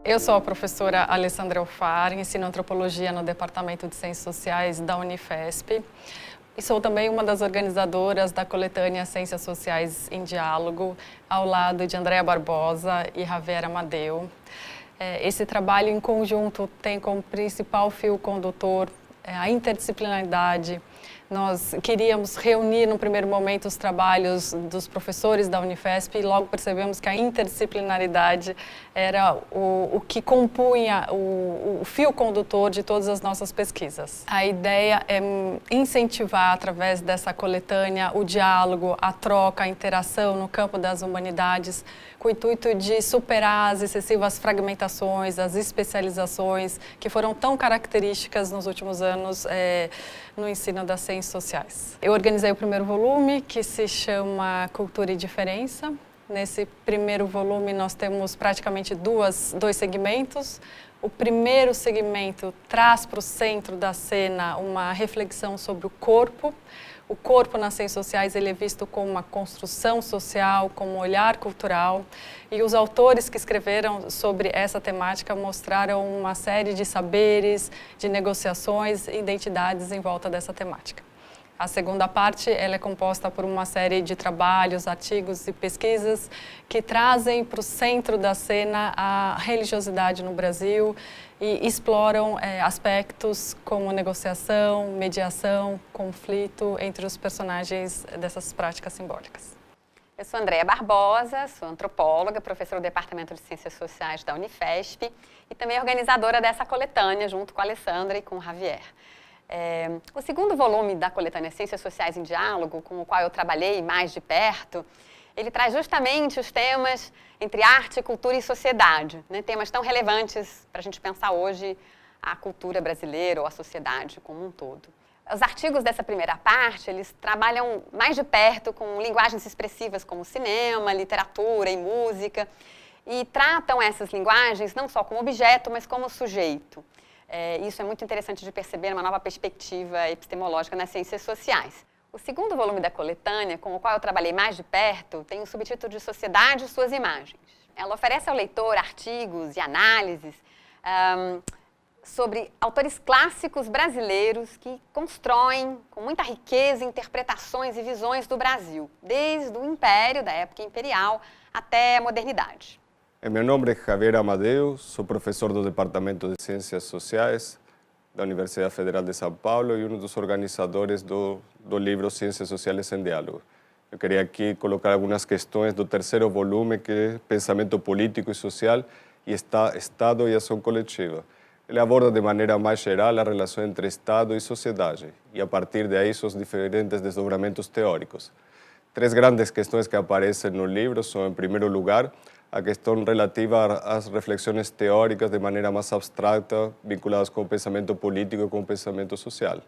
Eu sou a professora Alessandra Alfar, ensino antropologia no Departamento de Ciências Sociais da Unifesp e sou também uma das organizadoras da coletânea Ciências Sociais em Diálogo, ao lado de Andréa Barbosa e Javier Amadeu. Esse trabalho em conjunto tem como principal fio condutor a interdisciplinaridade. Nós queríamos reunir no primeiro momento os trabalhos dos professores da Unifesp e logo percebemos que a interdisciplinaridade era o que compunha o fio condutor de todas as nossas pesquisas. A ideia é incentivar, através dessa coletânea, o diálogo, a troca, a interação no campo das humanidades, com o intuito de superar as excessivas fragmentações, as especializações que foram tão características nos últimos anos no ensino das ciências sociais. Eu organizei o primeiro volume, que se chama Cultura e Diferença. Nesse primeiro volume nós temos praticamente dois segmentos. O primeiro segmento traz para o centro da cena uma reflexão sobre o corpo. O corpo nas ciências sociais ele é visto como uma construção social, como um olhar cultural. E os autores que escreveram sobre essa temática mostraram uma série de saberes, de negociações e identidades em volta dessa temática. A segunda parte ela é composta por uma série de trabalhos, artigos e pesquisas que trazem para o centro da cena a religiosidade no Brasil e exploram aspectos como negociação, mediação, conflito entre os personagens dessas práticas simbólicas. Eu sou Andréa Barbosa, sou antropóloga, professora do Departamento de Ciências Sociais da Unifesp e também organizadora dessa coletânea junto com a Alessandra e com o Javier. O segundo volume da coletânea Ciências Sociais em Diálogo, com o qual eu trabalhei mais de perto, ele traz justamente os temas entre arte, cultura e sociedade, né? Temas tão relevantes para a gente pensar hoje a cultura brasileira ou a sociedade como um todo. Os artigos dessa primeira parte, eles trabalham mais de perto com linguagens expressivas como cinema, literatura e música e tratam essas linguagens não só como objeto, mas como sujeito. Isso é muito interessante de perceber uma nova perspectiva epistemológica nas ciências sociais. O segundo volume da coletânea, com o qual eu trabalhei mais de perto, tem o subtítulo de Sociedade e Suas Imagens. Ela oferece ao leitor artigos e análises sobre autores clássicos brasileiros que constroem com muita riqueza interpretações e visões do Brasil, desde o Império, da época imperial, até a modernidade. Meu nome é Javier Amadeu, sou professor do Departamento de Ciências Sociais da Universidade Federal de São Paulo e um dos organizadores do livro Ciências Sociais em Diálogo. Eu queria aqui colocar algumas questões do terceiro volume, que é Pensamento Político e Social e Estado e Ação Coletiva. Ele aborda de maneira mais geral a relação entre Estado e sociedade e, a partir daí, seus diferentes desdobramentos teóricos. Três grandes questões que aparecem no livro são, em primeiro lugar, a questão relativa às reflexões teóricas de maneira mais abstrata, vinculadas com o pensamento político e com o pensamento social.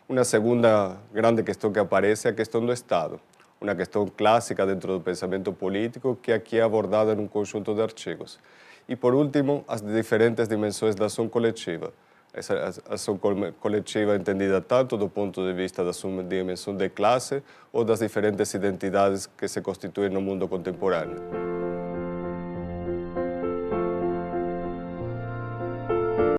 Uma segunda grande questão que aparece é a questão do Estado, uma questão clássica dentro do pensamento político que aqui é abordada em um conjunto de artigos. E, por último, as diferentes dimensões da ação coletiva. Essa ação coletiva entendida tanto do ponto de vista da sua dimensão de classe ou das diferentes identidades que se constituem no mundo contemporâneo.